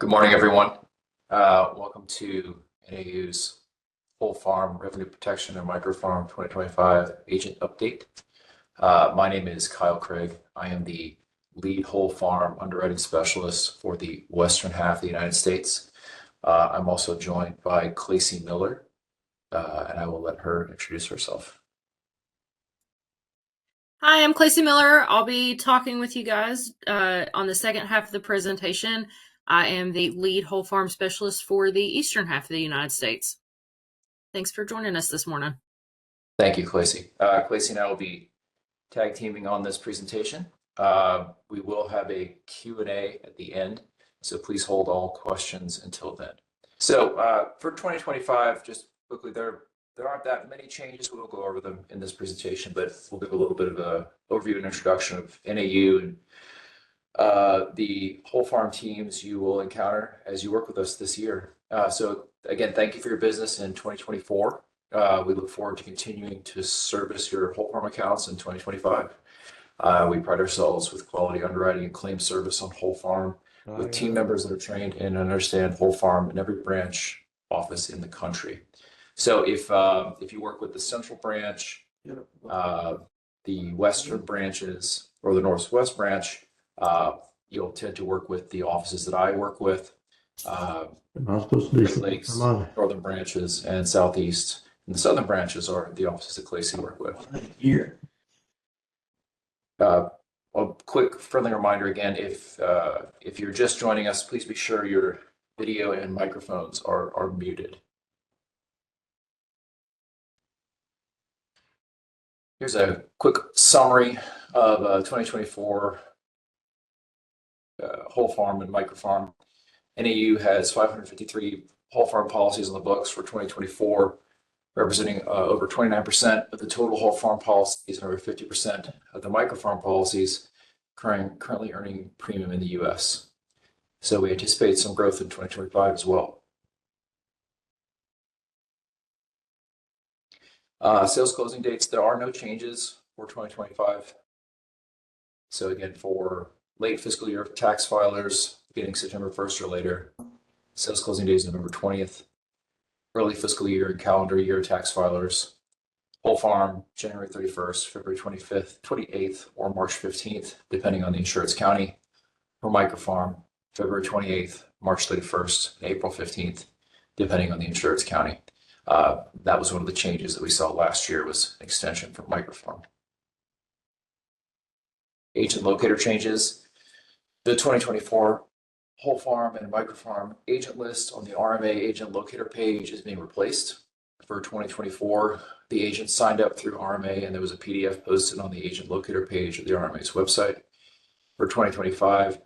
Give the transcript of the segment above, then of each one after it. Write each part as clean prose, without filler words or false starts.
Good morning, everyone. Welcome to NAU's Whole Farm Revenue Protection and Microfarm 2025 Agent Update. My name is Kyle Craig. I am the lead whole farm underwriting specialist for the western half of the United States. I'm also joined by Clacey Miller, and I will let her introduce herself. Hi, I'm Clacey Miller. I'll be talking with you guys on the second half of the presentation. I am the lead whole farm specialist for the eastern half of the United States. Thanks for joining us this morning. Thank you, Clacey. Clacey and I will be tag teaming on this presentation. We will have a Q&A at the end, so please hold all questions until then. So for 2025, just quickly, there aren't that many changes. We'll go over them in this presentation, but we'll give a little bit of an overview and introduction of NAU and the whole farm teams you will encounter as you work with us this year. So again, thank you for your business in 2024. We look forward to continuing to service your whole farm accounts in 2025. We pride ourselves with quality underwriting and claim service on whole farm with team members that are trained and understand whole farm in every branch office in the country. So if you work with the central branch, the western branches, or the northwest branch, you'll tend to work with the offices that I work with, Great Lakes, northern branches, and southeast. And the southern branches are the offices that Clacey work with. Here. A quick friendly reminder again, if you're just joining us, please be sure your video and microphones are muted. Here's a quick summary of 2024 whole farm and microfarm. NAU has 553 whole farm policies on the books for 2024, representing over 29% of the total whole farm policies and over 50% of the microfarm policies currently earning premium in the U.S. So we anticipate some growth in 2025 as well. Sales closing dates, there are no changes for 2025. So again, for late fiscal year tax filers beginning September 1st or later, sales closing date is November 20th. Early fiscal year and calendar year tax filers, whole farm, January 31st, February 25th, 28th, or March 15th, depending on the insurance county. For microfarm, February 28th, March 31st, and April 15th, depending on the insurance county. That was one of the changes that we saw last year, was an extension for microfarm. Agent locator changes. The 2024 whole farm and microfarm agent list on the RMA agent locator page is being replaced. For 2024, the agents signed up through RMA, and there was a PDF posted on the agent locator page of the RMA's website. For 2025,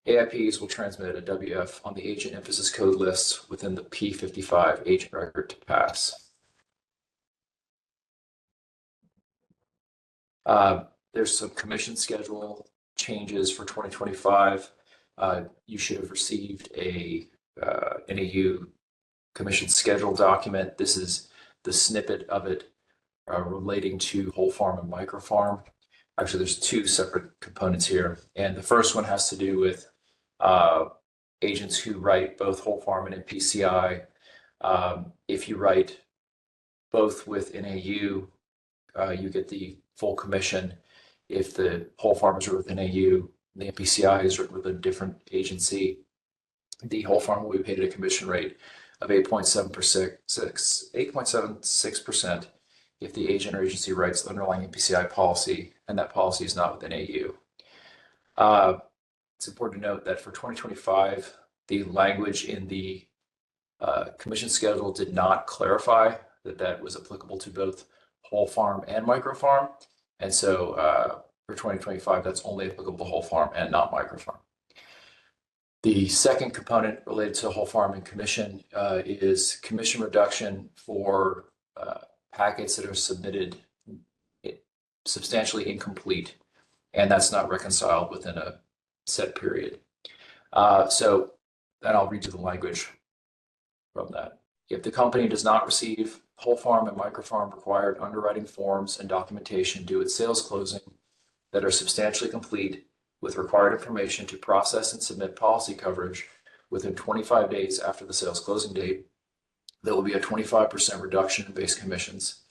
AIPs will transmit a WF on the agent emphasis code lists within the P55 agent record to pass. There's some commission schedule changes for 2025. You should have received a NAU commission schedule document. This is the snippet of it relating to whole farm and microfarm. Actually, there's two separate components here. And the first one has to do with agents who write both whole farm and NPCI. If you write both with NAU, you get the full commission. If the whole farm is written with NAU, the NPCI is written with a different agency, the whole farm will be paid at a commission rate of 8.76% if the agent or agency writes the underlying NPCI policy and that policy is not with NAU. It's important to note that for 2025, the language in the commission schedule did not clarify that was applicable to both whole farm and microfarm. And so for 2025, that's only applicable to whole farm and not microfarm. The second component related to whole farm and commission is commission reduction for packets that are submitted substantially incomplete, and that's not reconciled within a set period. So then I'll read you the language from that. If the company does not receive whole farm and microfarm required underwriting forms and documentation due at sales closing that are substantially complete with required information to process and submit policy coverage, within 25 days after the sales closing date, there will be a 25% reduction in base commissions.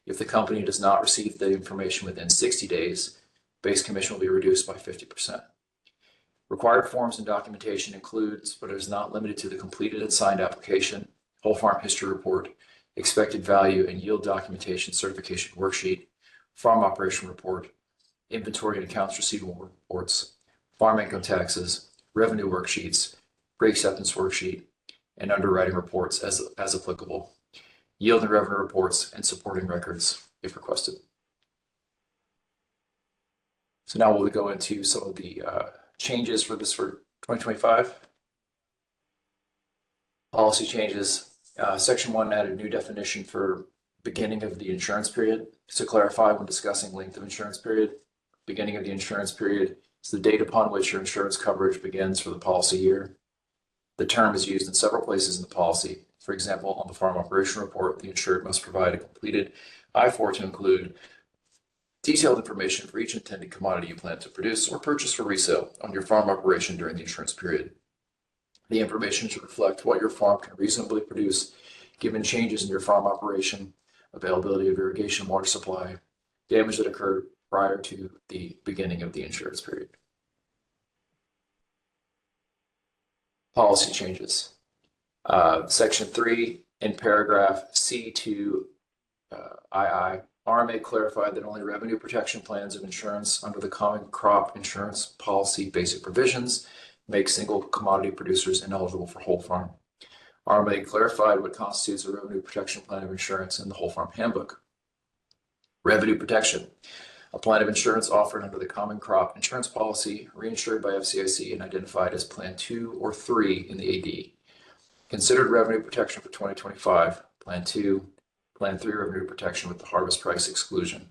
If the company does not receive the information within 60 days, base commission will be reduced by 50%. Required forms and documentation includes, but is not limited to, the completed and signed application, whole farm history report, expected value and yield documentation certification worksheet, farm operation report, inventory and accounts receivable reports, farm income taxes, revenue worksheets, pre-acceptance worksheet, and underwriting reports as applicable, yield and revenue reports, and supporting records if requested. So now we'll go into some of the changes for 2025. Policy changes. Section 1 added a new definition for beginning of the insurance period. To clarify, when discussing length of insurance period, beginning of the insurance period is the date upon which your insurance coverage begins for the policy year. The term is used in several places in the policy. For example, on the farm operation report, the insured must provide a completed I-4 to include detailed information for each intended commodity you plan to produce or purchase for resale on your farm operation during the insurance period. The information should reflect what your farm can reasonably produce given changes in your farm operation, availability of irrigation water supply, damage that occurred prior to the beginning of the insurance period. Policy changes. Section 3 in paragraph C2 II, RMA clarified that only revenue protection plans of insurance under the Common Crop Insurance Policy basic provisions make single commodity producers ineligible for whole farm. RMA clarified what constitutes a revenue protection plan of insurance in the Whole Farm Handbook. Revenue protection, a plan of insurance offered under the Common Crop Insurance Policy, reinsured by FCIC and identified as Plan 2 or 3 in the AD. Considered revenue protection for 2025, Plan 2, Plan 3 revenue protection with the harvest price exclusion.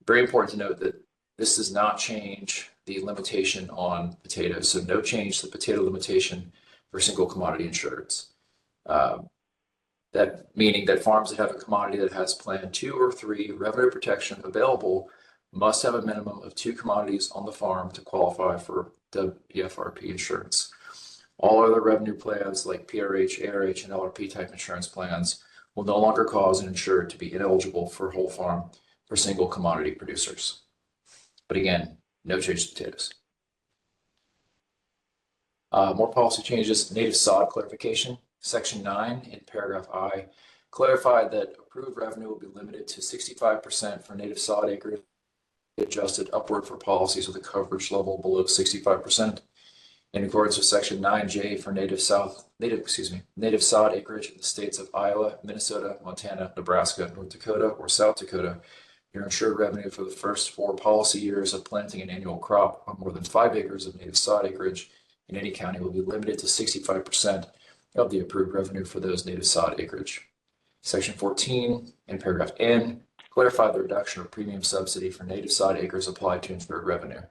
Very important to note that this does not change the limitation on potatoes, so no change to the potato limitation for single commodity insureds. That meaning that farms that have a commodity that has Plan 2 or 3 revenue protection available must have a minimum of 2 commodities on the farm to qualify for WFRP insurance. All other revenue plans like PRH, ARH, and LRP type insurance plans will no longer cause an insured to be ineligible for whole farm for single commodity producers. But again, no change to potatoes. More policy changes. Native sod clarification. Section 9 in paragraph I clarified that approved revenue will be limited to 65% for native sod acreage, adjusted upward for policies with a coverage level below 65%. In accordance with Section 9J for native sod acreage in the states of Iowa, Minnesota, Montana, Nebraska, North Dakota, or South Dakota, your insured revenue for the first 4 policy years of planting an annual crop on more than 5 acres of native sod acreage in any county will be limited to 65% of the approved revenue for those native sod acreage. Section 14 in paragraph N clarified the reduction of premium subsidy for native sod acres applied to insured revenue.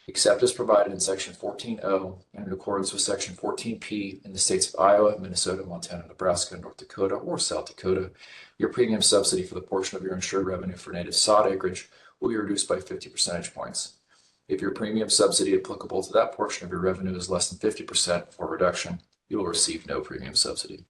Except as provided in Section 14O and in accordance with Section 14P in the states of Iowa, Minnesota, Montana, Nebraska, North Dakota, or South Dakota, your premium subsidy for the portion of your insured revenue for native sod acreage will be reduced by 50 percentage points. If your premium subsidy applicable to that portion of your revenue is less than 50% for reduction, you will receive no premium subsidy.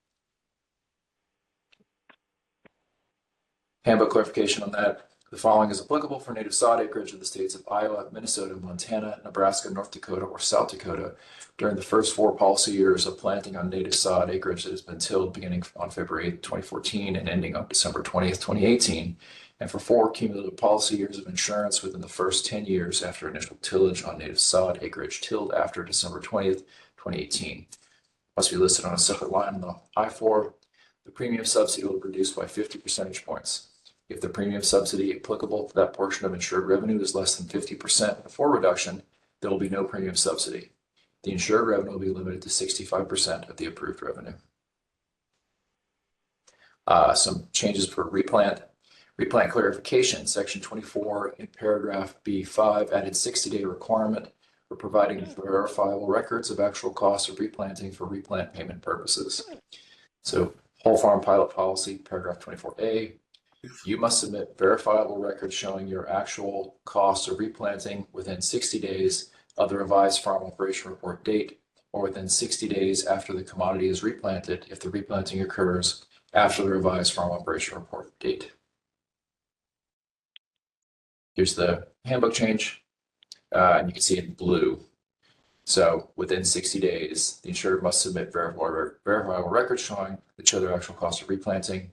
Handbook clarification on that. The following is applicable for native sod acreage in the states of Iowa, Minnesota, Montana, Nebraska, North Dakota, or South Dakota during the first 4 policy years of planting on native sod acreage that has been tilled beginning on February 8, 2014 and ending on December 20th, 2018, and for 4 cumulative policy years of insurance within the first 10 years after initial tillage on native sod acreage tilled after December 20th, 2018. Must be listed on a separate line on the I-4. The premium subsidy will be reduced by 50 percentage points. If the premium subsidy applicable to that portion of insured revenue is less than 50% before reduction, there will be no premium subsidy. The insured revenue will be limited to 65% of the approved revenue. Some changes for replant. Replant clarification. Section 24 in paragraph B5 added 60-day requirement for providing verifiable records of actual costs of replanting for replant payment purposes. So whole farm pilot policy, paragraph 24A. You must submit verifiable records showing your actual costs of replanting within 60 days of the revised farm operation report date or within 60 days after the commodity is replanted if the replanting occurs after the revised farm operation report date. Here's the handbook change, and you can see it in blue. So within 60 days, the insured must submit verifiable records showing that show their actual cost of replanting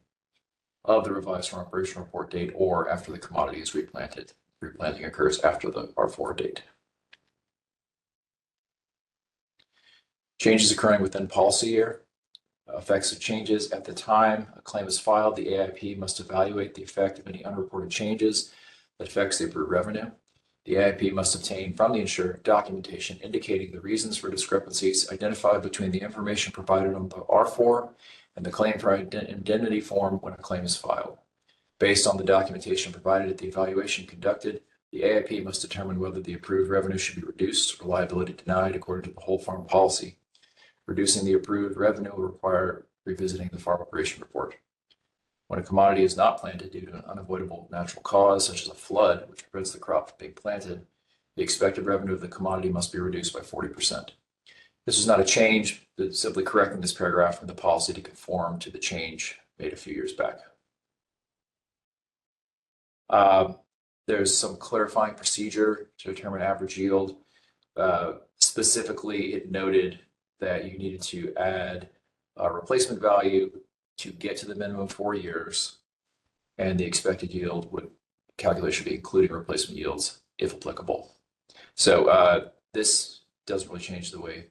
of the revised farm operation report date or after the commodity is replanted. Replanting occurs after the R4 date. Changes occurring within policy year. Effects of changes at the time a claim is filed, the AIP must evaluate the effect of any unreported changes that affects the approved revenue. The AIP must obtain from the insured documentation indicating the reasons for discrepancies identified between the information provided on the R4 and the claim for indemnity form when a claim is filed. Based on the documentation provided at the evaluation conducted, the AIP must determine whether the approved revenue should be reduced or liability denied according to the whole farm policy. Reducing the approved revenue will require revisiting the farm operation report. When a commodity is not planted due to an unavoidable natural cause, such as a flood, which prevents the crop from being planted, the expected revenue of the commodity must be reduced by 40%. This is not a change, it's simply correcting this paragraph in the policy to conform to the change made a few years back. There's some clarifying procedure to determine average yield. Specifically, it noted that you needed to add a replacement value to get to the minimum 4 years, and the expected yield would calculation be including replacement yields if applicable. So this doesn't really change the way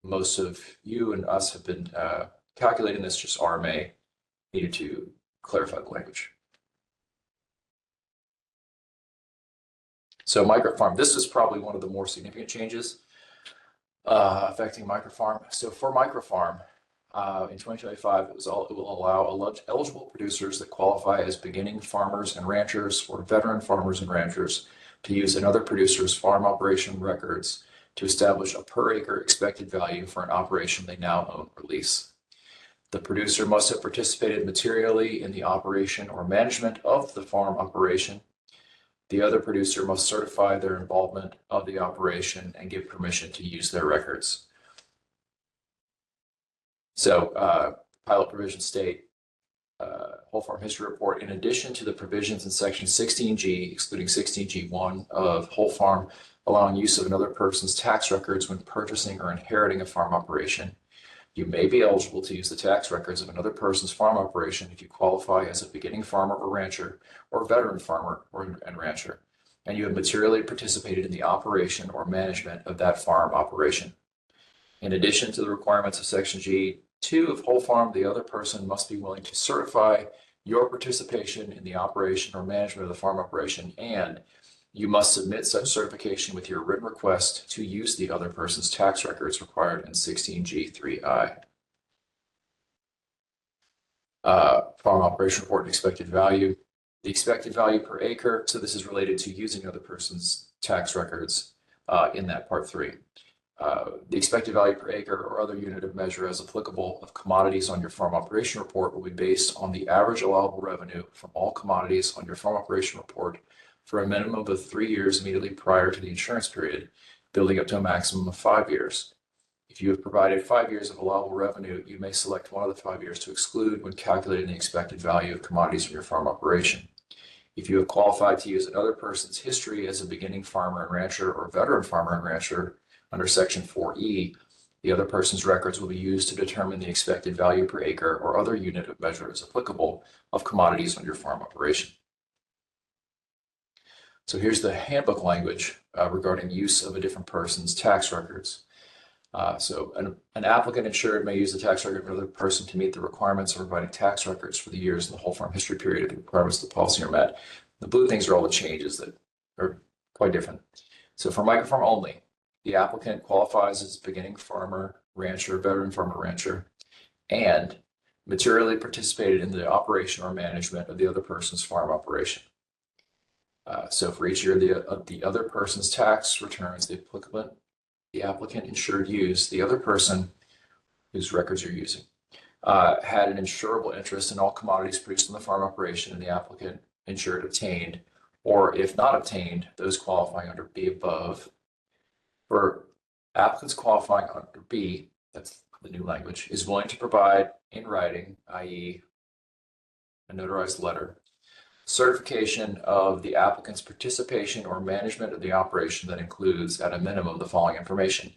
most of you and us have been calculating this. Just RMA needed to clarify the language. So microfarm, this is probably one of the more significant changes affecting microfarm. So for microfarm, in 2025, it will allow eligible producers that qualify as beginning farmers and ranchers or veteran farmers and ranchers to use another producer's farm operation records to establish a per acre expected value for an operation they now own or lease. The producer must have participated materially in the operation or management of the farm operation. The other producer must certify their involvement of the operation and give permission to use their records. So pilot provisions state, whole farm history report, in addition to the provisions in section 16G, excluding 16G1 of whole farm, allowing use of another person's tax records when purchasing or inheriting a farm operation. You may be eligible to use the tax records of another person's farm operation if you qualify as a beginning farmer or rancher or veteran farmer and rancher, and you have materially participated in the operation or management of that farm operation. In addition to the requirements of Section G2 of whole farm, the other person must be willing to certify your participation in the operation or management of the farm operation, and you must submit such certification with your written request to use the other person's tax records required in 16G3I. Farm operation report and expected value. The expected value per acre, so this is related to using other person's tax records in that part 3. The expected value per acre or other unit of measure as applicable of commodities on your farm operation report will be based on the average allowable revenue from all commodities on your farm operation report for a minimum of 3 years immediately prior to the insurance period, building up to a maximum of 5 years. If you have provided 5 years of allowable revenue, you may select one of the 5 years to exclude when calculating the expected value of commodities from your farm operation. If you have qualified to use another person's history as a beginning farmer and rancher or veteran farmer and rancher under Section 4E, the other person's records will be used to determine the expected value per acre or other unit of measure as applicable of commodities on your farm operation. So here's the handbook language regarding use of a different person's tax records. So an applicant insured may use the tax record of another person to meet the requirements of providing tax records for the years in the whole farm history period if the requirements of the policy are met. The blue things are all the changes that are quite different. So for microfarm only, the applicant qualifies as beginning farmer, rancher, veteran farmer, rancher, and materially participated in the operation or management of the other person's farm operation. So for each year of the other person's tax returns, the applicant insured used, the other person whose records you're using, had an insurable interest in all commodities produced in the farm operation and the applicant insured obtained, or if not obtained, those qualifying under B above. For Applicants qualifying under B, that's the new language, is willing to provide in writing, i.e. a notarized letter, certification of the applicant's participation or management of the operation that includes, at a minimum, the following information: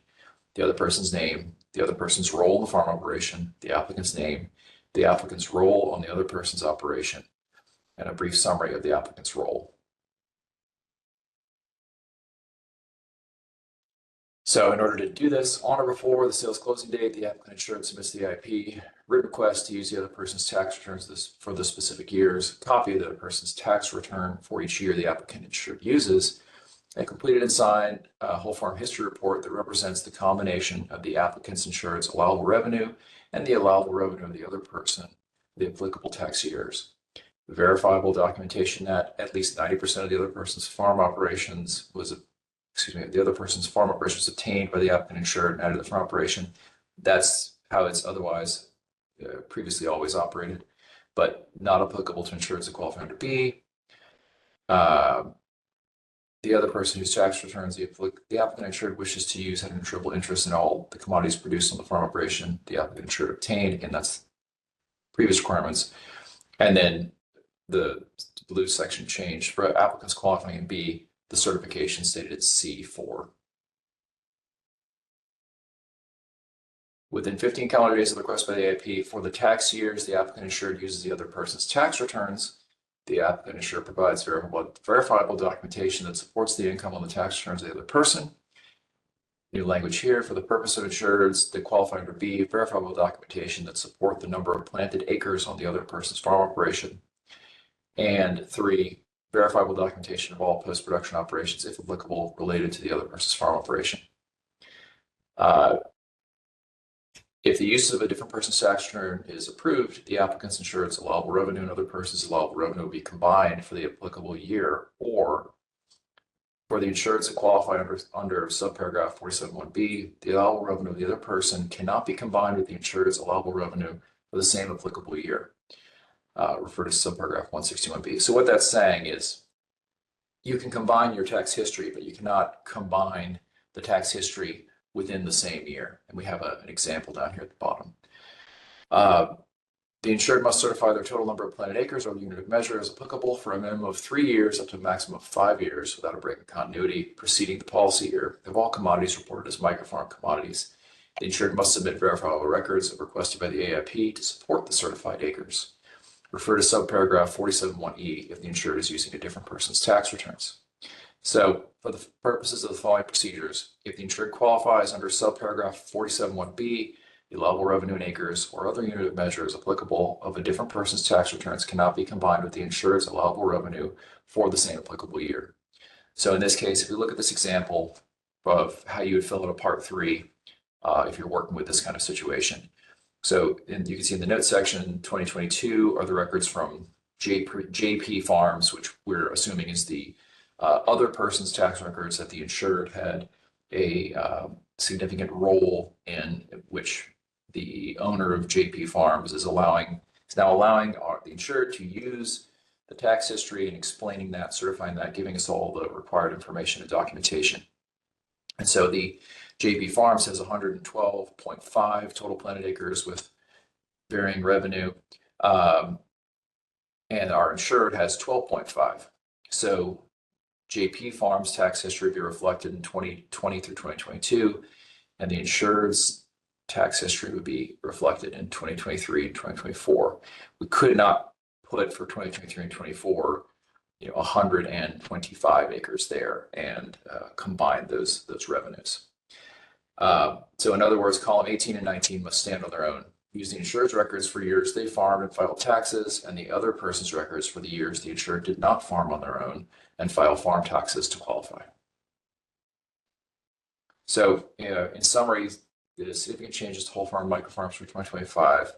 the other person's name, the other person's role in the farm operation, the applicant's name, the applicant's role on the other person's operation, and a brief summary of the applicant's role. So in order to do this, on or before the sales closing date, the applicant insured submits the IP, written request to use the other person's tax returns for the specific years, copy of the other person's tax return for each year the applicant insured uses, a completed and signed whole farm history report that represents the combination of the applicant's insured's allowable revenue and the allowable revenue of the other person, the applicable tax years. Verifiable documentation that at least 90% of the other person's farm operations the other person's farm operation was obtained by the applicant insured and added to the farm operation. That's how it's otherwise previously always operated, but not applicable to insureds that qualify under B. The other person whose tax returns the applicant insured wishes to use had an insurable interest in all the commodities produced on the farm operation the applicant insured obtained. Again, that's previous requirements. And then the blue section changed for applicants qualifying in B. The certification stated at C4. Within 15 calendar days of the request by the AIP for the tax years the applicant insured uses the other person's tax returns, the applicant insured provides verifiable documentation that supports the income on the tax returns of the other person. New language here: for the purpose of insureds that qualify under B, verifiable documentation that support the number of planted acres on the other person's farm operation. And 3, verifiable documentation of all post-production operations, if applicable, related to the other person's farm operation. If the use of a different person's tax return is approved, the applicant's insured's allowable revenue and other person's allowable revenue will be combined for the applicable year, or for the insureds that qualify under subparagraph 47(1)(b), the allowable revenue of the other person cannot be combined with the insured's allowable revenue for the same applicable year. Refer to subparagraph 161(b). So what that's saying is you can combine your tax history, but you cannot combine the tax history within the same year. And we have an example down here at the bottom. The insured must certify their total number of planted acres or the unit of measure as applicable for a minimum of 3 years up to a maximum of 5 years without a break in continuity preceding the policy year of all commodities reported as microfarm commodities. The insured must submit verifiable records requested by the AIP to support the certified acres. Refer to subparagraph 47(1)(e) if the insured is using a different person's tax returns. So for the purposes of the following procedures, if the insured qualifies under subparagraph 47(1)(b), the allowable revenue in acres or other unit of measure is applicable of a different person's tax returns cannot be combined with the insured's allowable revenue for the same applicable year. So in this case, if we look at this example of how you would fill out a Part 3 if you're working with this kind of situation. So, and you can see in the notes section, 2022 are the records from JP Farms, which we're assuming is the other person's tax records that the insured had a significant role in, which the owner of JP Farms is now allowing the insured to use the tax history and explaining that, certifying that, giving us all the required information and documentation. And so the JP Farms has 112.5 total planted acres with varying revenue, and our insured has 12.5. So JP Farms tax history would be reflected in 2020 through 2022, and the insured's tax history would be reflected in 2023 and 2024. We could not put for 2023 and 24 125 acres there and combine those revenues. So in other words, column 18 and 19 must stand on their own. Use the insured's records for years they farmed and filed taxes, and the other person's records for the years the insured did not farm on their own and file farm taxes to qualify. So, in summary, the significant changes to whole farm microfarms for 2025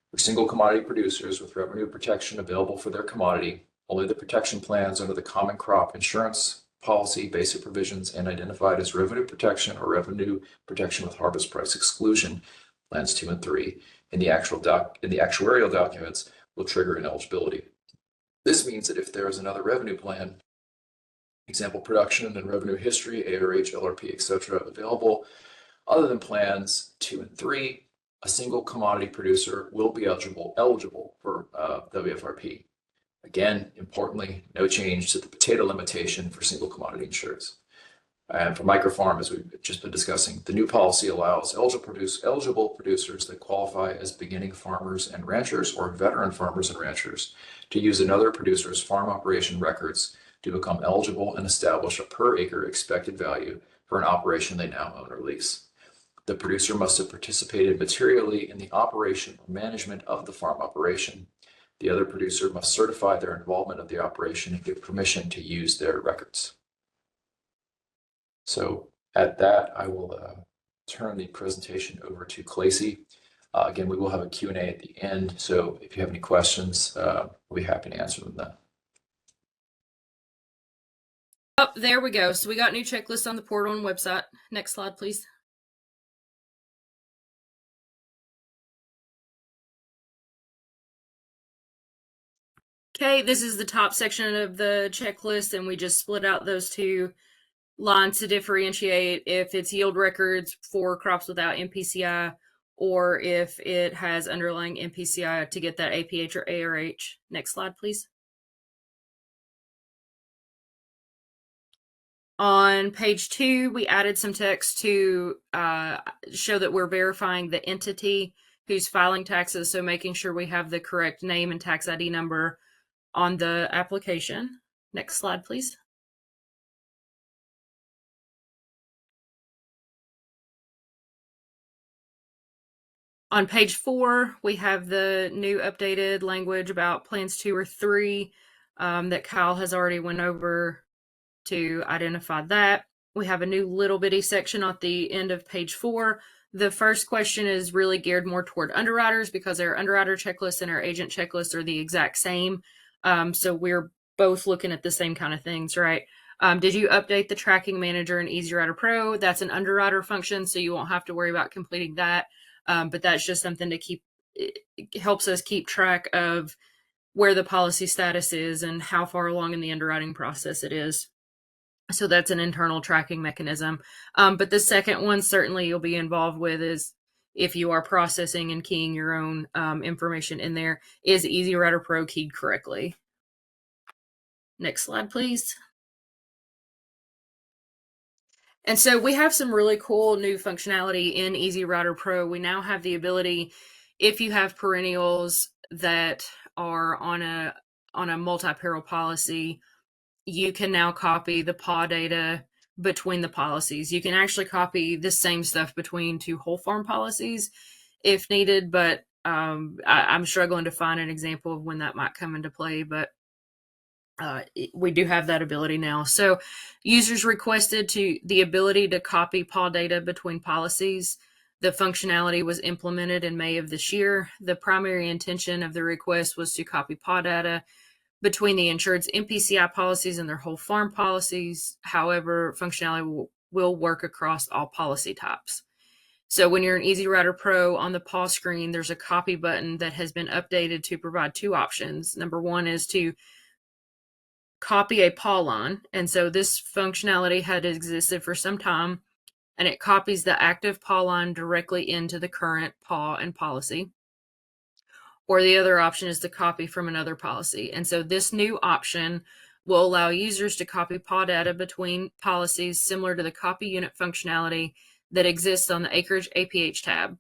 for single commodity producers with revenue protection available for their commodity. Only the protection plans under the common crop insurance policy basic provisions and identified as revenue protection or revenue protection with harvest price exclusion, plans 2 and 3, in the actuarial documents will trigger ineligibility. This means that if there is another revenue plan example, production and revenue history, ARH, LRP, etc., available. Other than plans 2 and 3, a single commodity producer will be eligible for WFRP. Again, importantly, no change to the potato limitation for single commodity insurance. And for microfarm, as we've just been discussing, the new policy allows eligible producers that qualify as beginning farmers and ranchers or veteran farmers and ranchers to use another producer's farm operation records to become eligible and establish a per acre expected value for an operation they now own or lease. The producer must have participated materially in the operation or management of the farm operation. The other producer must certify their involvement of the operation and give permission to use their records. So at that, I will turn the presentation over to Clacey. Again, we will have a Q&A at the end, so if you have any questions, we'll be happy to answer them then. Oh, there we go. So we got new checklists on the portal and website. Next slide, please. Okay, this is the top section of the checklist, and we just split out those two lines to differentiate if it's yield records for crops without MPCI or if it has underlying MPCI to get that APH or ARH. Next slide, please. On page 2, we added some text to show that we're verifying the entity who's filing taxes, so making sure we have the correct name and tax ID number on the application. Next slide, please. On page 4, we have the new updated language about plans 2 or 3 that Kyle has already went over to identify that. We have a new little bitty section at the end of page 4. The first question is really geared more toward underwriters because our underwriter checklist and our agent checklist are the exact same. So we're both looking at the same kind of things, right? Did you update the tracking manager in Easy Writer Pro? That's an underwriter function, so you won't have to worry about completing that. But that's just something to keep, it helps us keep track of where the policy status is and how far along in the underwriting process it is. So that's an internal tracking mechanism. But the second one certainly you'll be involved with is if you are processing and keying your own information in there, is Easy Writer Pro keyed correctly? Next slide, please. And so we have some really cool new functionality in Easy Writer Pro. We now have the ability, if you have perennials that are on a multi-peril policy, you can now copy the PAW data between the policies. You can actually copy the same stuff between two whole farm policies if needed, but I'm struggling to find an example of when that might come into play, but we do have that ability now. So users requested the ability to copy PAW data between policies. The functionality was implemented in May of this year. The primary intention of the request was to copy PAW data between the insured's MPCI policies and their whole farm policies. However, functionality will work across all policy types. So when you're in Easy Writer Pro, on the PAW screen, there's a copy button that has been updated to provide two options. Number one is to copy a PAW line. And so this functionality had existed for some time, and it copies the active PAW line directly into the current PAW and policy. Or the other option is to copy from another policy. And so this new option will allow users to copy PAW data between policies similar to the copy unit functionality that exists on the Acreage APH tab.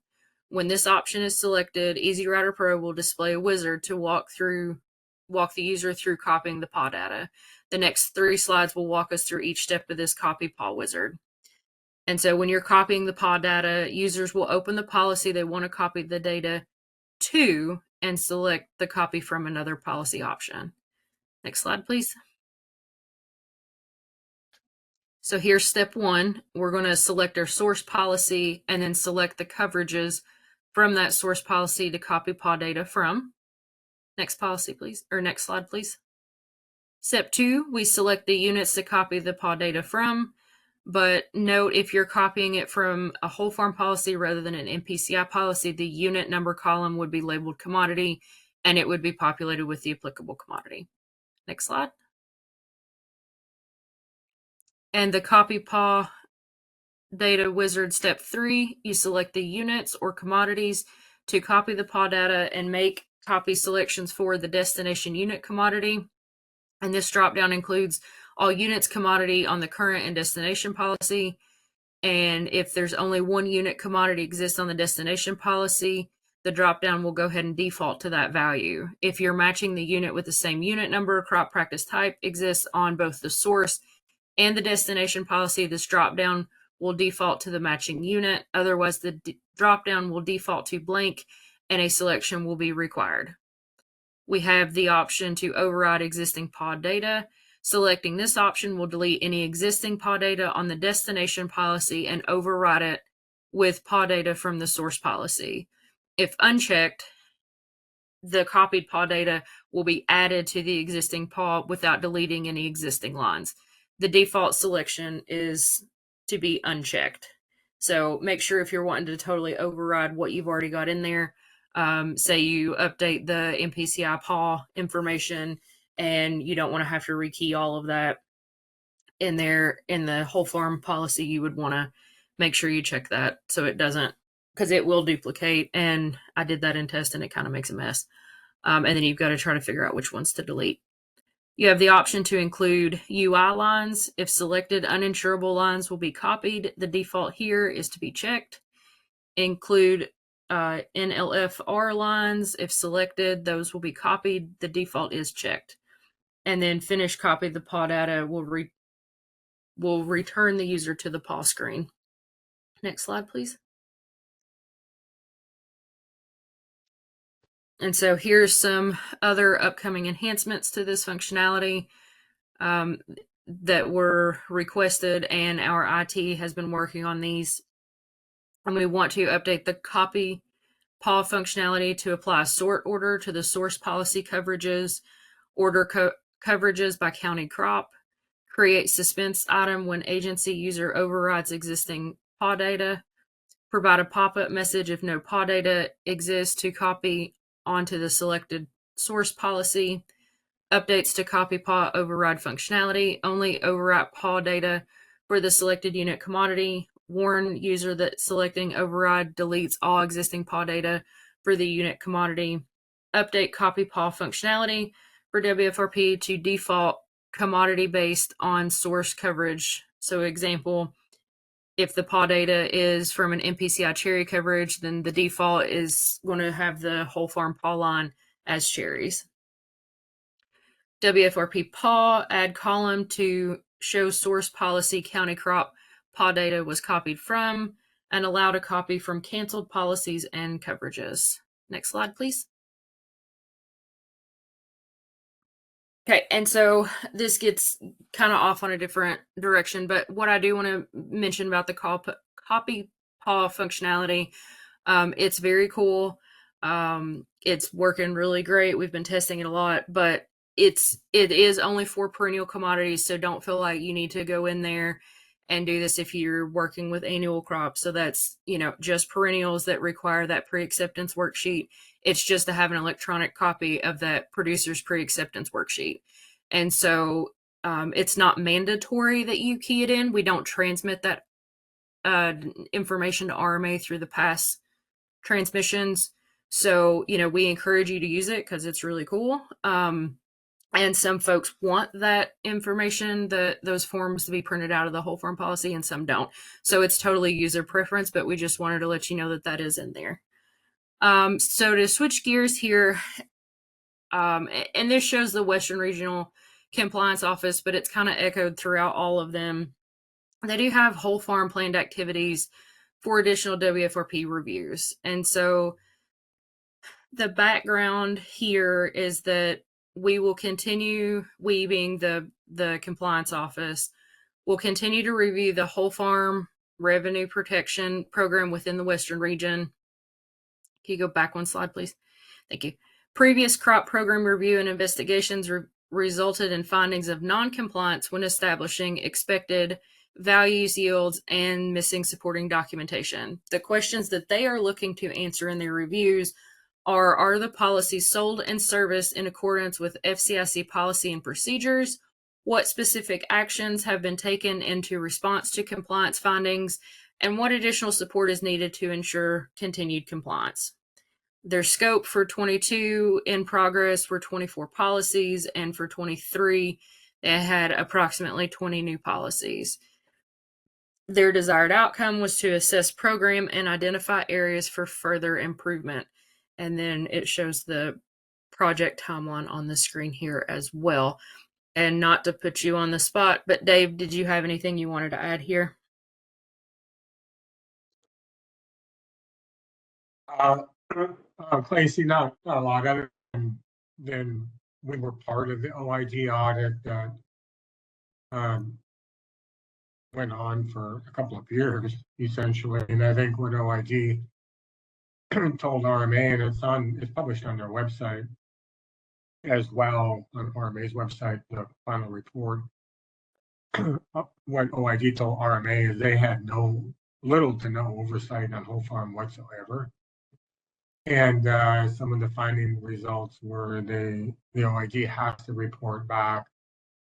When this option is selected, Easy Writer Pro will display a wizard to walk the user through copying the PAW data. The next 3 slides will walk us through each step of this copy PAW wizard. And so when you're copying the PAW data, users will open the policy they want to copy the data to and select the copy from another policy option. Next slide, please. So here's step 1. We're going to select our source policy and then select the coverages from that source policy to copy PAW data from. Next policy, please, or next slide, please. Step 2, we select the units to copy the PAW data from, but note if you're copying it from a whole farm policy rather than an MPCI policy, the unit number column would be labeled commodity and it would be populated with the applicable commodity. Next slide. And the copy PAW data wizard step 3, you select the units or commodities to copy the PAW data and make copy selections for the destination unit commodity. And this dropdown includes all units commodity on the current and destination policy. And if there's only one unit commodity exists on the destination policy, the dropdown will go ahead and default to that value. If you're matching the unit with the same unit number, crop practice type exists on both the source and the destination policy, this dropdown will default to the matching unit. Otherwise, the dropdown will default to blank and a selection will be required. We have the option to override existing PAW data. Selecting this option will delete any existing PAW data on the destination policy and override it with PAW data from the source policy. If unchecked, the copied PAW data will be added to the existing PAW without deleting any existing lines. The default selection is to be unchecked. So make sure if you're wanting to totally override what you've already got in there, say you update the MPCI PAW information and you don't want to have to rekey all of that in there in the whole farm policy, you would want to make sure you check that so it doesn't, because it will duplicate. And I did that in test and it kind of makes a mess. And then you've got to try to figure out which ones to delete. You have the option to include UI lines. If selected, uninsurable lines will be copied. The default here is to be checked. Include NLFR lines. If selected, those will be copied. The default is checked. And then finish copy the PAW data will return the user to the PAW screen. Next slide, please. And so here's some other upcoming enhancements to this functionality that were requested, and our IT has been working on these. And we want to update the copy PAW functionality to apply a sort order to the source policy coverages, order coverages by county crop, create suspense item when agency user overrides existing PAW data, provide a pop-up message if no PAW data exists to copy onto the selected source policy, updates to copy PAW override functionality, only overwrite PAW data for the selected unit commodity, warn user that selecting override deletes all existing PAW data for the unit commodity, update copy PAW functionality for WFRP to default commodity based on source coverage. So example, if the PAW data is from an MPCI cherry coverage, then the default is going to have the whole farm PAW line as cherries. WFRP PAW, add column to show source policy county crop PAW data was copied from, and allow to copy from canceled policies and coverages. Next slide, please. Okay, and so this gets kind of off on a different direction, but what I do want to mention about the copy PAW functionality, it's very cool. It's working really great. We've been testing it a lot, but it is only for perennial commodities, so don't feel like you need to go in there and do this if you're working with annual crops. So that's, just perennials that require that pre-acceptance worksheet. It's just to have an electronic copy of that producer's pre-acceptance worksheet. And so it's not mandatory that you key it in. We don't transmit that information to RMA through the pass transmissions. So, we encourage you to use it because it's really cool. And some folks want that information, those forms to be printed out of the whole farm policy, and some don't. So it's totally user preference, but we just wanted to let you know that that is in there. So to switch gears here, and this shows the Western Regional Compliance Office, but it's kind of echoed throughout all of them. They do have whole farm planned activities for additional WFRP reviews. And so the background here is that we will continue, we being the compliance office, will continue to review the whole farm revenue protection program within the Western region. Can you go back one slide, please? Thank you. Previous crop program review and investigations resulted in findings of non-compliance when establishing expected values, yields, and missing supporting documentation. The questions that they are looking to answer in their reviews are the policies sold and serviced in accordance with FCIC policy and procedures, what specific actions have been taken into response to compliance findings, and what additional support is needed to ensure continued compliance. Their scope for 22 in progress were 24 policies, and for 23, they had approximately 20 new policies. Their desired outcome was to assess program and identify areas for further improvement. And then it shows the project timeline on the screen here as well. And not to put you on the spot, but Dave, did you have anything you wanted to add here? Clacey, not a lot other than we were part of the OIG audit that went on for a couple of years, essentially. And I think what OIG told RMA, and it's published on their website as well, on RMA's website, the final report. What OIG told RMA is they had little to no oversight on whole farm whatsoever. And some of the finding results were the OIG has to report back,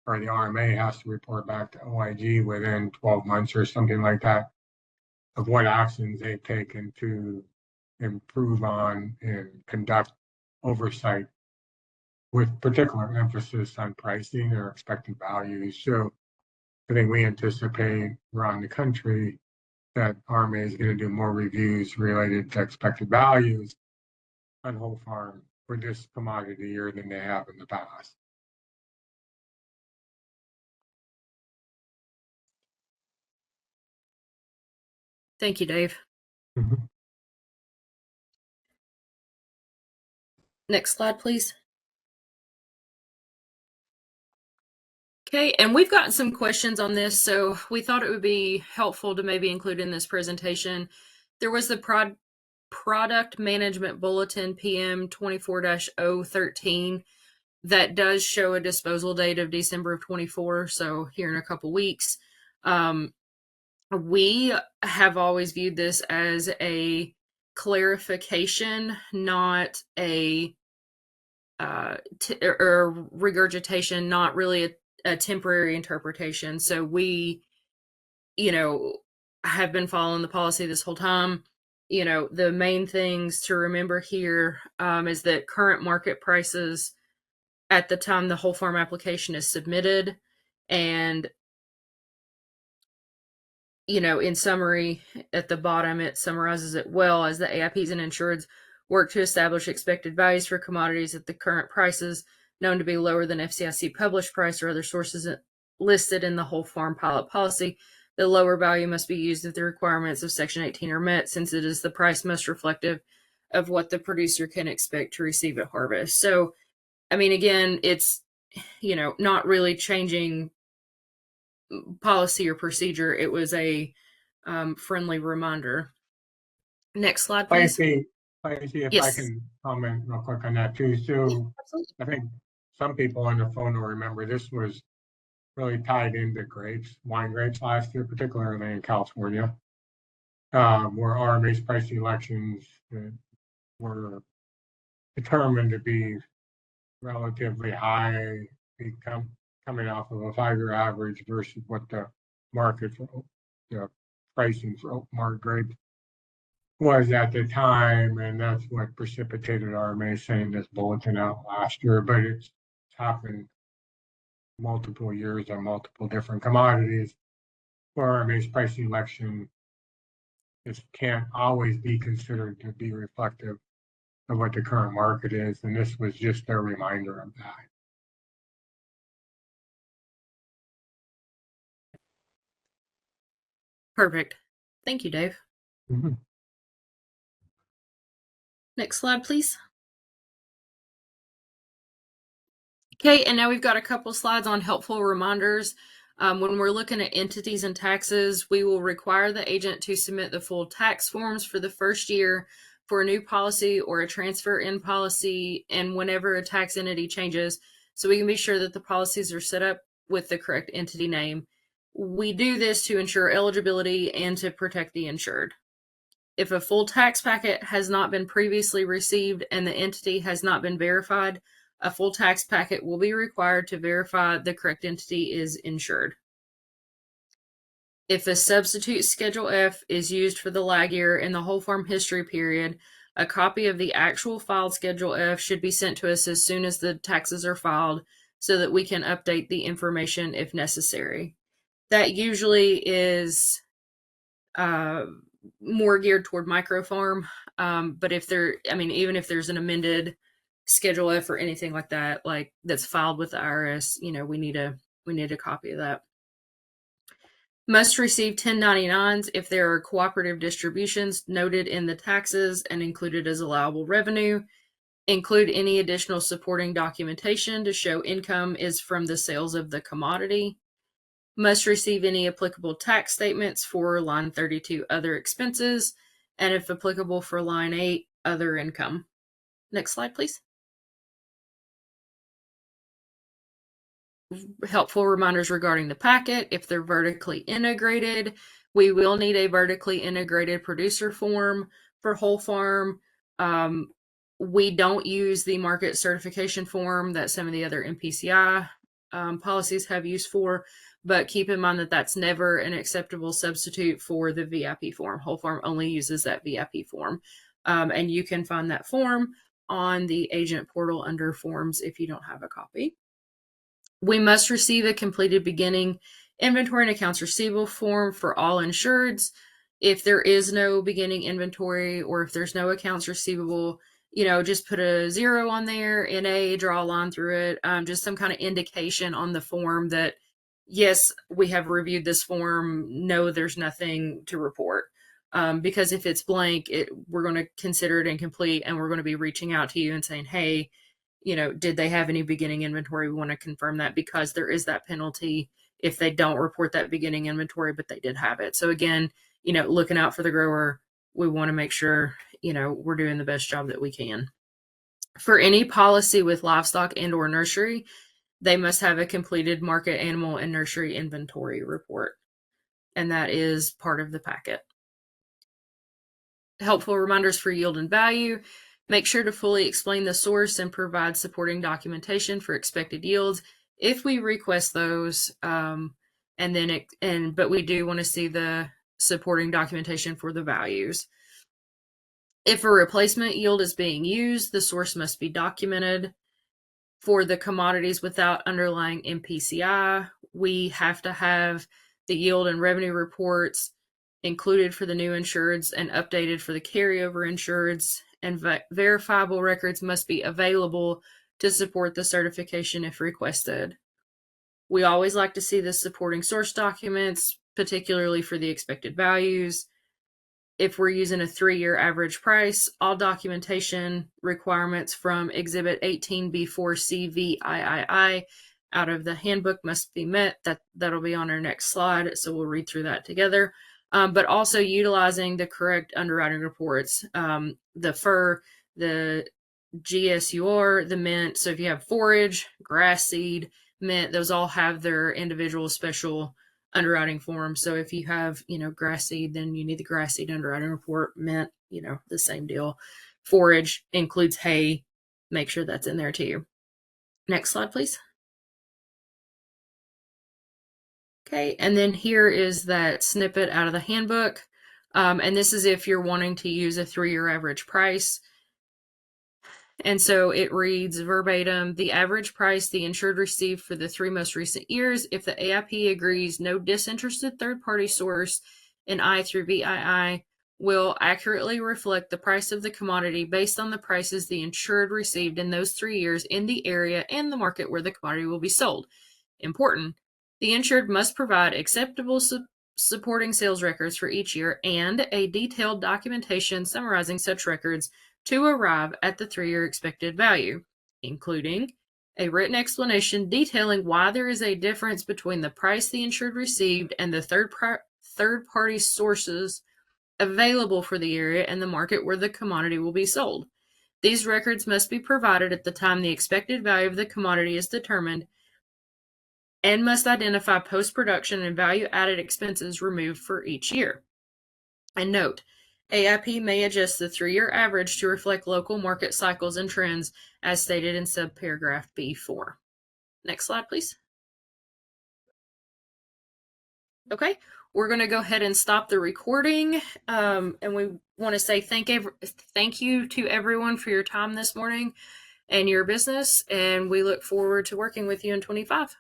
or the RMA has to report back to OIG within 12 months or something like that, of what actions they've taken to improve on and conduct oversight, with particular emphasis on pricing or expected values. So I think we anticipate around the country that RMA is going to do more reviews related to expected values on whole farm for this commodity year than they have in the past. Thank you, Dave. Mhm. Next slide, please. Okay, and we've gotten some questions on this, so we thought it would be helpful to maybe include in this presentation. There was the Product Management Bulletin PM 24-013 that does show a disposal date of December of 24, so here in a couple weeks. We have always viewed this as a clarification, not a or regurgitation, not really a temporary interpretation. So we, have been following the policy this whole time. The main things to remember here is that current market prices at the time the whole farm application is submitted, and in summary, at the bottom, it summarizes it well as the AIPs and insureds work to establish expected values for commodities at the current prices known to be lower than FCIC published price or other sources listed in the whole farm pilot policy. The lower value must be used if the requirements of Section 18 are met, since it is the price most reflective of what the producer can expect to receive at harvest. So, again, it's, not really changing policy or procedure. It was a friendly reminder. Next slide, please. If I can comment real quick on that too. So I think some people on the phone will remember this was really tied into wine grapes last year, particularly in California, where RMA's pricing elections were determined to be relatively high, coming off of a 5-year average versus what the market for the pricing for oak mark grape was at the time, and that's what precipitated RMA saying this bulletin out last year. But it's happened multiple years on multiple different commodities where RMA's pricing election can't always be considered to be reflective of what the current market is, and this was just a reminder of that. Perfect. Thank you, Dave. Mm-hmm. Next slide, please. Okay, and now we've got a couple slides on helpful reminders. When we're looking at entities and taxes, we will require the agent to submit the full tax forms for the first year for a new policy or a transfer in policy, and whenever a tax entity changes, so we can be sure that the policies are set up with the correct entity name. We do this to ensure eligibility and to protect the insured. If a full tax packet has not been previously received and the entity has not been verified, A full tax packet will be required to verify the correct entity is insured. If a substitute Schedule F is used for the lag year in the whole farm history period, a copy of the actual filed Schedule F should be sent to us as soon as the taxes are filed so that we can update the information if necessary. That usually is more geared toward microfarm. But if even if there's an amended Schedule F or anything like that, like that's filed with the IRS, we need a copy of that. Must receive 1099s if there are cooperative distributions noted in the taxes and included as allowable revenue. Include any additional supporting documentation to show income is from the sales of the commodity. Must receive any applicable tax statements for line 32 other expenses, and if applicable for line 8 other income. Next slide, please. Helpful reminders regarding the packet. If they're vertically integrated, we will need a vertically integrated producer form for whole farm. We don't use the market certification form that some of the other MPCI policies have used for, but keep in mind that that's never an acceptable substitute for the VIP form. Whole farm only uses that VIP form. And you can find that form on the agent portal under forms if you don't have a copy. We must receive a completed beginning inventory and accounts receivable form for all insureds. If there is no beginning inventory or if there's no accounts receivable, just put a 0 on there, NA, draw a line through it, just some kind of indication on the form that, yes, we have reviewed this form, no, there's nothing to report. Because if it's blank, we're going to consider it incomplete and we're going to be reaching out to you and saying, hey, did they have any beginning inventory? We want to confirm that because there is that penalty if they don't report that beginning inventory, but they did have it. So again, looking out for the grower, we want to make sure, we're doing the best job that we can. For any policy with livestock and or nursery, they must have a completed market animal and nursery inventory report. And that is part of the packet. Helpful reminders for yield and value. Make sure to fully explain the source and provide supporting documentation for expected yields if we request those. But we do want to see the supporting documentation for the values. If a replacement yield is being used, the source must be documented. For the commodities without underlying MPCI, we have to have the yield and revenue reports included for the new insureds and updated for the carryover insureds, and verifiable records must be available to support the certification if requested. We always like to see the supporting source documents, particularly for the expected values. If we're using a 3-year average price, all documentation requirements from Exhibit 18B4 CVIII out of the handbook must be met. That'll be on our next slide, so we'll read through that together. But also utilizing the correct underwriting reports, the FUR, the GSUR, the mint. So if you have forage, grass seed, mint, those all have their individual special underwriting forms. So if you have, grass seed, then you need the grass seed underwriting report. Mint, the same deal. Forage includes hay. Make sure that's in there too. Next slide, please. Okay, and then here is that snippet out of the handbook. And this is if you're wanting to use a 3-year average price. And so it reads verbatim, the average price the insured received for the 3 most recent years, if the AIP agrees no disinterested third-party source in I through VII will accurately reflect the price of the commodity based on the prices the insured received in those 3 years in the area and the market where the commodity will be sold. Important. The insured must provide acceptable supporting sales records for each year and a detailed documentation summarizing such records to arrive at the 3-year expected value, including a written explanation detailing why there is a difference between the price the insured received and the third-party sources available for the area and the market where the commodity will be sold. These records must be provided at the time the expected value of the commodity is determined and must identify post-production and value-added expenses removed for each year. And note, AIP may adjust the 3-year average to reflect local market cycles and trends as stated in subparagraph B4. Next slide, please. Okay, we're going to go ahead and stop the recording. And we want to say thank you to everyone for your time this morning and your business. And we look forward to working with you in 25.